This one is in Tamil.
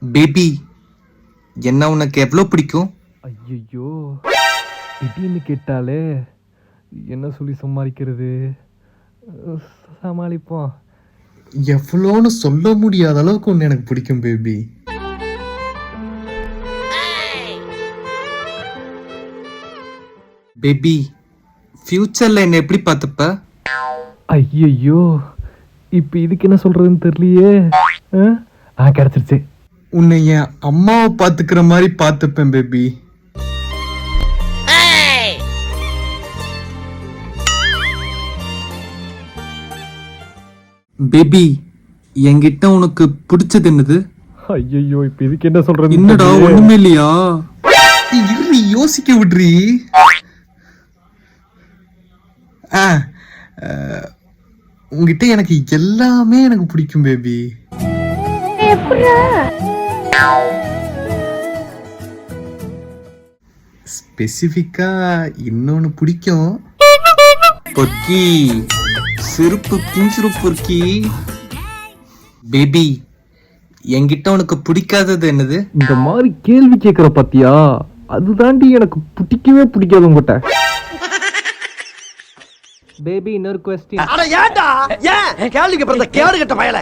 பேபி, என்ன உனக்கு எவ்வளோ பிடிக்கும்? ஐயோ, திடீர்னு கேட்டாலே என்ன சொல்லி சமாளிக்கிறது? சமாளிப்போம். எவ்வளோன்னு சொல்ல முடியாத அளவுக்கு ஒன்று எனக்கு பிடிக்கும் பேபி. பேபி, ஃபியூச்சர்ல என்ன எப்படி பார்த்துப்ப? ஐயோ, இப்போ இதுக்கு என்ன சொல்றதுன்னு தெரியலையே. கிடைச்சிருச்சு. உன்னை என் அம்மாவை பார்த்துக்கிற மாதிரி பார்த்துப்பேன் பேபி. பேபி, என்கிட்ட உனக்கு பிடிச்சது என்னது? ஐயோ, இப்போ இதுக்கு என்ன சொல்றது? என்னடா ஒண்ணுமே இல்லையா? இரு, யோசிக்க விடுறி. உங்ககிட்ட எனக்கு எல்லாமே எனக்கு பிடிக்கும் பேபி. ஸ்பெசிஃபிக்கா இன்னொன்னு பிடிக்கும். பொற்கி, செருப்பு பிஞ்சிரு பொற்கி. பேபி, என்கிட்ட உனக்கு பிடிக்காதது என்னது? இந்த மாதிரி கேள்வி கேட்கிற பாத்தியா, அதுதாண்டி எனக்கு பிடிக்கவே பிடிக்காது உங்ககிட்ட. பேபி, இன்னொரு கொஸ்டின். அட ஏன்டா? ஏன் கேள்விக்கு பிறந்த கேடு கட்ட பயல?